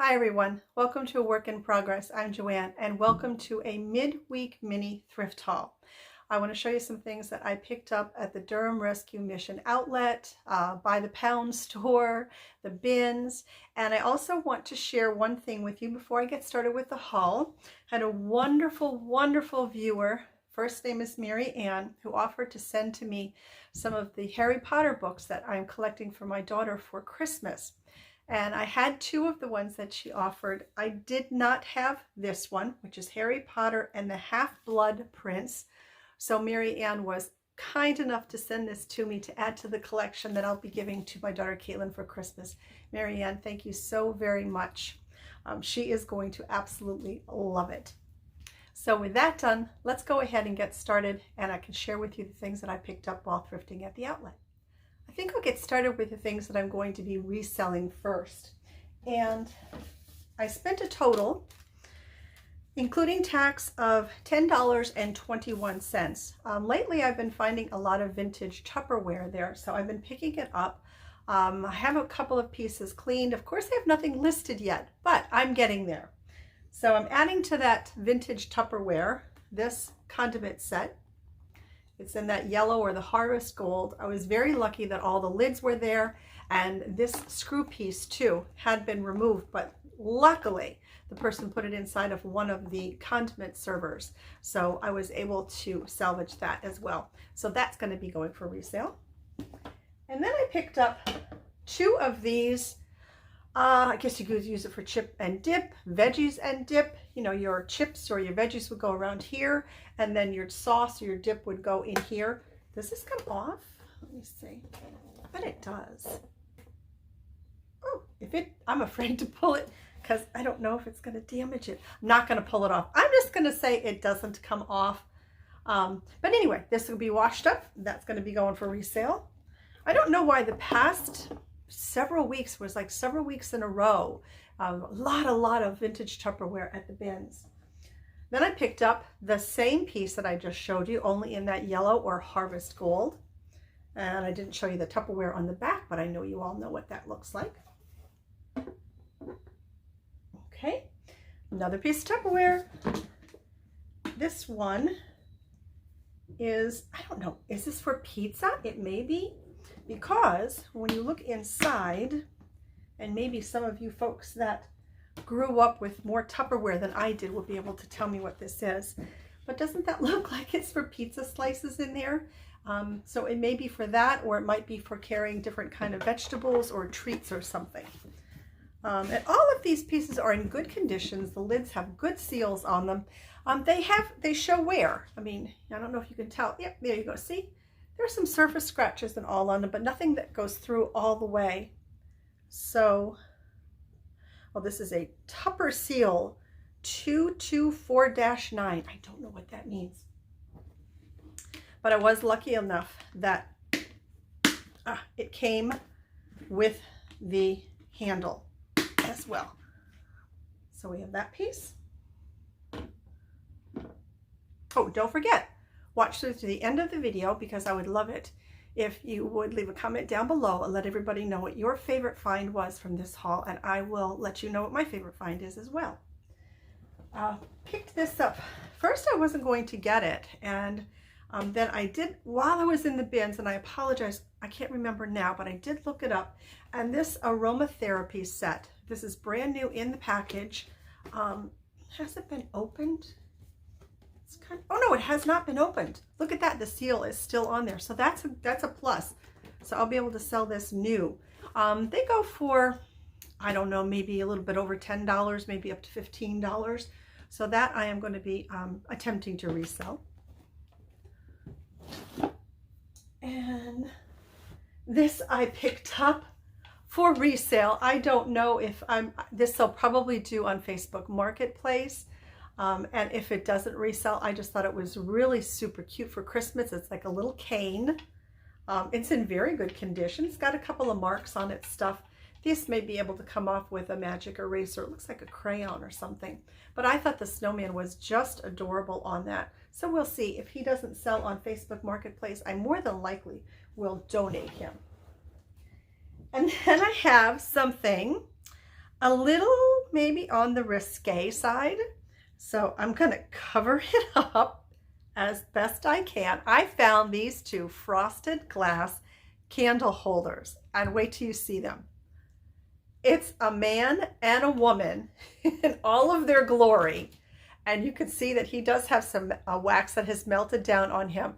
Hi everyone, welcome to A Work in Progress. I'm Joanne and welcome to a midweek mini thrift haul. I want to show you some things that I picked up at the Durham Rescue Mission outlet, by the pound store, the bins, and I also want to share one thing with you before I get started with the haul. I had a wonderful viewer, first name is Mary Ann, who offered to send to me some of the Harry Potter books that I'm collecting for my daughter for Christmas. And I had two of the ones that she offered. I did not have this one, which is Harry Potter and the Half-Blood Prince. So Mary Ann was kind enough to send this to me to add to the collection that I'll be giving to my daughter Caitlin for Christmas. Mary Ann, thank you so very much. She is going to absolutely love it. So with that done, let's go ahead and get started, and I can share with you the things that I picked up while thrifting at the outlet. I think I'll get started with the things that I'm going to be reselling first. And I spent a total, including tax, of $10.21. Lately I've been finding a lot of vintage Tupperware there, so I've been picking it up. I have a couple of pieces cleaned. Of course I have nothing listed yet, but I'm getting there. So I'm adding to that vintage Tupperware this condiment set. It's in that yellow or the harvest gold. I was very lucky that all the lids were there, and this screw piece too had been removed, but luckily the person put it inside of one of the condiment servers. So I was able to salvage that as well. So that's going to be going for resale. And then I picked up two of these. I guess you could use it for chip and dip, veggies and dip. You know, your chips or your veggies would go around here, and then your sauce or your dip would go in here. Does this come off? Let me see. I bet it does. Oh, I'm afraid to pull it because I don't know if it's going to damage it. I'm not going to pull it off. I'm just going to say it doesn't come off. But anyway, this will be washed up. That's going to be going for resale. I don't know why the past several weeks was like several weeks in a row. A lot of vintage Tupperware at the bins. Then I picked up the same piece that I just showed you, only in that yellow or harvest gold. And I didn't show you the Tupperware on the back, but I know you all know what that looks like. Okay, another piece of Tupperware. This one is, I don't know, is this for pizza? It may be. Because when you look inside, and maybe some of you folks that grew up with more Tupperware than I did will be able to tell me what this is. But doesn't that look like it's for pizza slices in there? So it may be for that, or it might be for carrying different kind of vegetables or treats or something. And all of these pieces are in good conditions. The lids have good seals on them. They show wear. I mean, I don't know if you can tell. Yep, there you go. See? There's some surface scratches and all on them, but nothing that goes through all the way. So, well, this is a Tupper Seal 224-9. I don't know what that means. But I was lucky enough that it came with the handle as well. So we have that piece. Oh, don't forget. Watch through to the end of the video, because I would love it if you would leave a comment down below and let everybody know what your favorite find was from this haul, and I will let you know what my favorite find is as well. Picked this up. First I wasn't going to get it, and then I did while I was in the bins, and I apologize, I can't remember now, but I did look it up, and this aromatherapy set, this is brand new in the package. Has it been opened? Oh no, it has not been opened. Look at that, the seal is still on there. So that's a plus. So I'll be able to sell this new. They go for, I don't know, maybe a little bit over $10, maybe up to $15. So that I am going to be attempting to resell. And this I picked up for resale. I don't know if this I'll probably do on Facebook Marketplace. And if it doesn't resell, I just thought it was really super cute for Christmas. It's like a little cane. It's in very good condition. It's got a couple of marks on its stuff. This may be able to come off with a magic eraser. It looks like a crayon or something. But I thought the snowman was just adorable on that. So we'll see. If he doesn't sell on Facebook Marketplace, I more than likely will donate him. And then I have something a little maybe on the risque side. So I'm going to cover it up as best I can. I found these two frosted glass candle holders, and wait till you see them. It's a man and a woman in all of their glory. And you can see that he does have some wax that has melted down on him.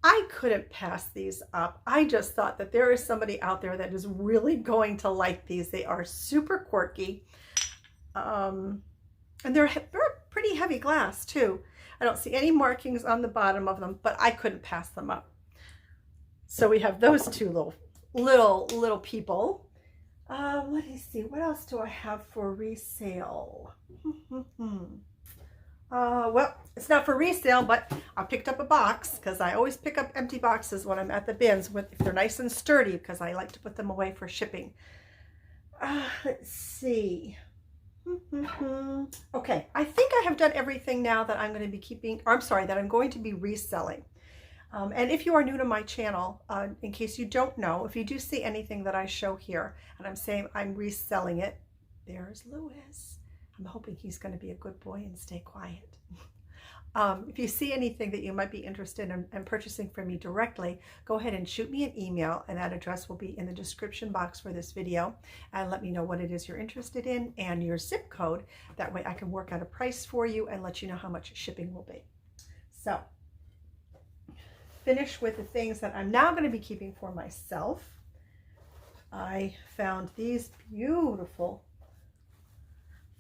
I couldn't pass these up. I just thought that there is somebody out there that is really going to like these. They are super quirky. And they're pretty heavy glass too. I don't see any markings on the bottom of them, but I couldn't pass them up. So we have those two little people. Let me see, what else do I have for resale? Well, it's not for resale, but I picked up a box because I always pick up empty boxes when I'm at the bins if they're nice and sturdy, because I like to put them away for shipping. Let's see. Okay, I think I have done everything now that I'm going to be keeping, or I'm sorry, that I'm going to be reselling. And if you are new to my channel, in case you don't know, if you do see anything that I show here and I'm saying I'm reselling it, there's Lewis. I'm hoping he's going to be a good boy and stay quiet. If you see anything that you might be interested in purchasing from me directly, go ahead and shoot me an email, and that address will be in the description box for this video, and let me know what it is you're interested in and your zip code. That way I can work out a price for you and let you know how much shipping will be. So, finish with the things that I'm now going to be keeping for myself. I found these beautiful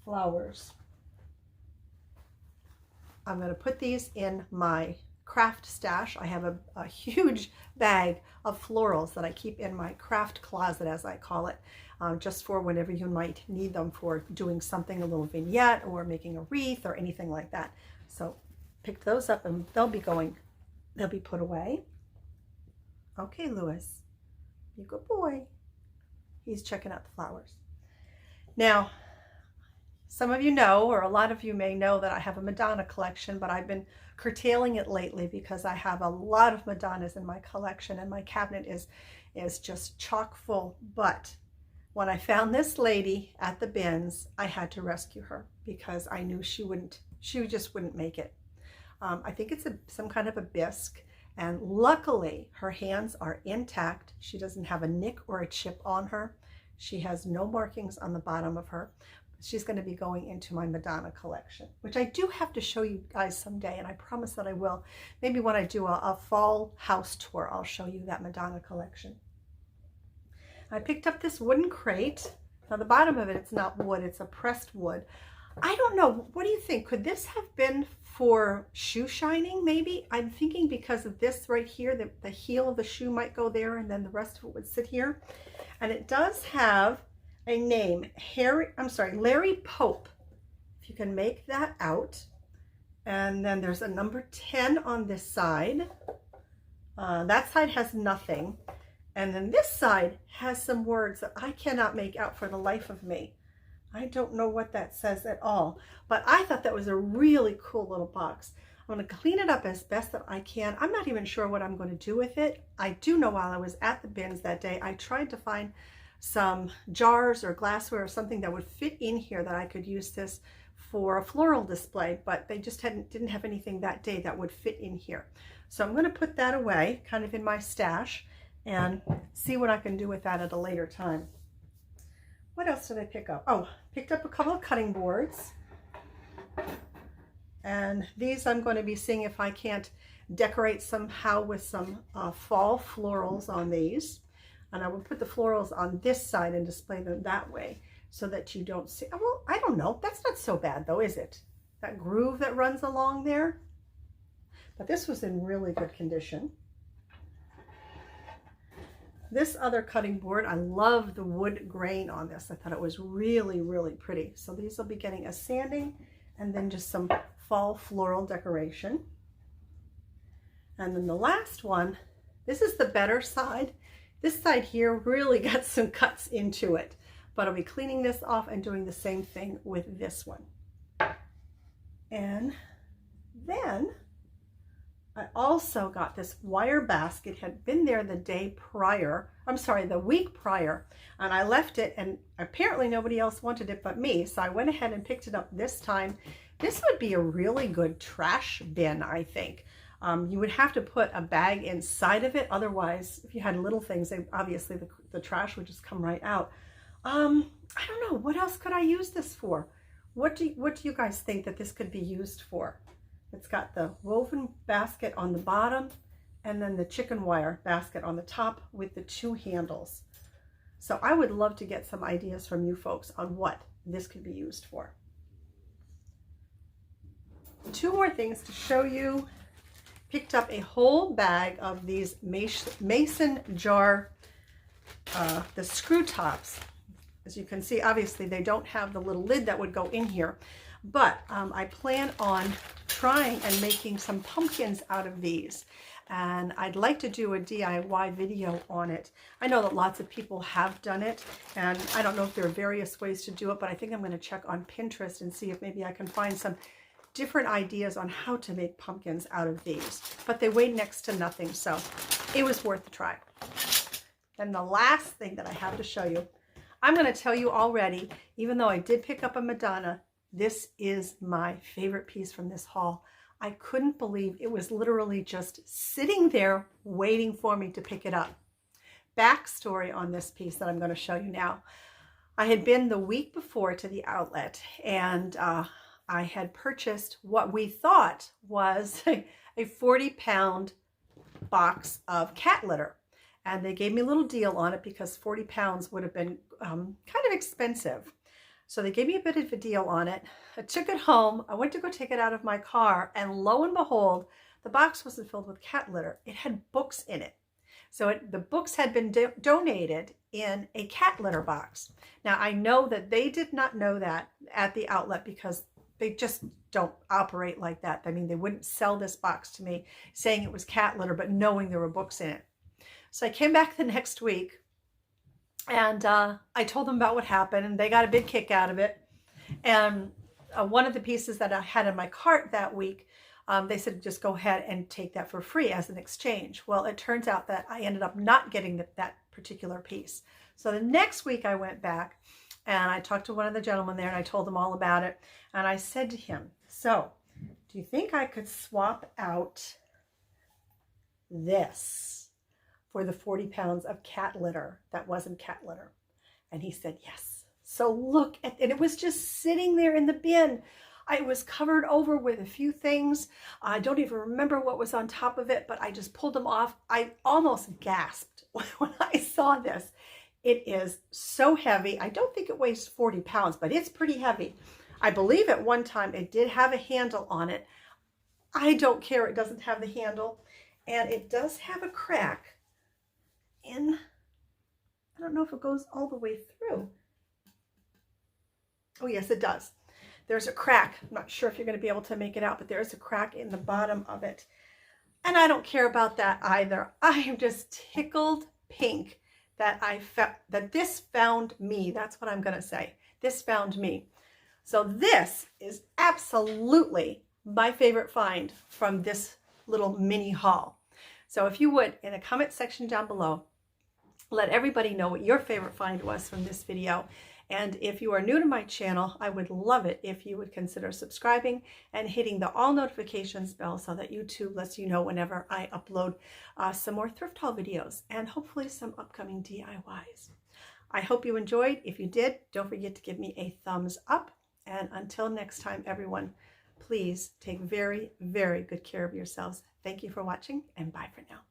flowers. I'm going to put these in my craft stash. I have a huge bag of florals that I keep in my craft closet, as I call it, just for whenever you might need them for doing something, a little vignette or making a wreath or anything like that. So pick those up and they'll be put away. Okay, Lewis, you good boy. He's checking out the flowers. Now, some of you know, or a lot of you may know, that I have a Madonna collection, but I've been curtailing it lately because I have a lot of Madonnas in my collection and my cabinet is just chock full. But when I found this lady at the bins, I had to rescue her because I knew she just wouldn't make it. I think it's some kind of a bisque, and luckily her hands are intact. She doesn't have a nick or a chip on her. She has no markings on the bottom of her. She's going to be going into my Madonna collection, which I do have to show you guys someday, and I promise that I will. Maybe when I do a fall house tour, I'll show you that Madonna collection. I picked up this wooden crate. Now the bottom of it, it's not wood, it's a pressed wood. I don't know, what do you think? Could this have been for shoe shining maybe? I'm thinking because of this right here, the heel of the shoe might go there and then the rest of it would sit here. And it does have a name, Larry Pope, if you can make that out. And then there's a number 10 on this side. That side has nothing. And then this side has some words that I cannot make out for the life of me. I don't know what that says at all, but I thought that was a really cool little box. I'm going to clean it up as best that I can. I'm not even sure what I'm going to do with it. I do know while I was at the bins that day, I tried to find some jars or glassware or something that would fit in here that I could use this for a floral display, but they just didn't have anything that day that would fit in here. So I'm going to put that away kind of in my stash and see what I can do with that at a later time. What else did I pick up? Oh, picked up a couple of cutting boards. And these I'm going to be seeing if I can't decorate somehow with some fall florals on these. And I will put the florals on this side and display them that way so that you don't see. Well, I don't know. That's not so bad though, is it? That groove that runs along there. But this was in really good condition. This other cutting board, I love the wood grain on this. I thought it was really, really pretty. So these will be getting a sanding and then just some fall floral decoration. And then the last one, this is the better side. This side here really got some cuts into it, but I'll be cleaning this off and doing the same thing with this one. And then I also got this wire basket. It had been there the week prior, and I left it, and apparently nobody else wanted it but me. So I went ahead and picked it up this time. This would be a really good trash bin, I think. You would have to put a bag inside of it. Otherwise, if you had little things, obviously the trash would just come right out. I don't know. What else could I use this for? What do you guys think that this could be used for? It's got the woven basket on the bottom and then the chicken wire basket on the top with the 2 handles. So I would love to get some ideas from you folks on what this could be used for. 2 more things to show you. Picked up a whole bag of these mason jar, the screw tops. As you can see, obviously they don't have the little lid that would go in here. But I plan on trying and making some pumpkins out of these. And I'd like to do a DIY video on it. I know that lots of people have done it, and I don't know if there are various ways to do it, but I think I'm going to check on Pinterest and see if maybe I can find some different ideas on how to make pumpkins out of these. But they weigh next to nothing, so it was worth a try. And the last thing that I have to show you, I'm going to tell you already, even though I did pick up a Madonna, this is my favorite piece from this haul. I couldn't believe it was literally just sitting there waiting for me to pick it up. Backstory on this piece that I'm going to show you now. I had been the week before to the outlet, and I had purchased what we thought was a 40-pound box of cat litter. And they gave me a little deal on it because 40 pounds would have been kind of expensive. So they gave me a bit of a deal on it. I took it home. I went to go take it out of my car, and lo and behold, the box wasn't filled with cat litter. It had books in it. So the books had been donated in a cat litter box. Now, I know that they did not know that at the outlet because they just don't operate like that. I mean, they wouldn't sell this box to me saying it was cat litter, but knowing there were books in it. So I came back the next week, and I told them about what happened, and they got a big kick out of it. And one of the pieces that I had in my cart that week, they said, just go ahead and take that for free as an exchange. Well, it turns out that I ended up not getting that particular piece. So the next week I went back, and I talked to one of the gentlemen there, and I told them all about it. And I said to him, so do you think I could swap out this for the 40 pounds of cat litter that wasn't cat litter? And he said yes. So look at it. It was just sitting there in the bin. I was covered over with a few things. I don't even remember what was on top of it, but I just pulled them off. I almost gasped when I saw this. It is so heavy. I don't think it weighs 40 pounds, but it's pretty heavy. I believe at one time it did have a handle on it. I don't care. It doesn't have the handle, and it does have a crack in, I don't know if it goes all the way through. Oh yes, it does. There's a crack. I'm not sure if you're going to be able to make it out, but there's a crack in the bottom of it. And I don't care about that either. I am just tickled pink that this found me. That's what I'm going to say. This found me. So this is absolutely my favorite find from this little mini haul. So if you would, in the comment section down below, let everybody know what your favorite find was from this video. And if you are new to my channel, I would love it if you would consider subscribing and hitting the all notifications bell so that YouTube lets you know whenever I upload some more thrift haul videos and hopefully some upcoming DIYs. I hope you enjoyed. If you did, don't forget to give me a thumbs up. And until next time, everyone, please take very, very good care of yourselves. Thank you for watching, and bye for now.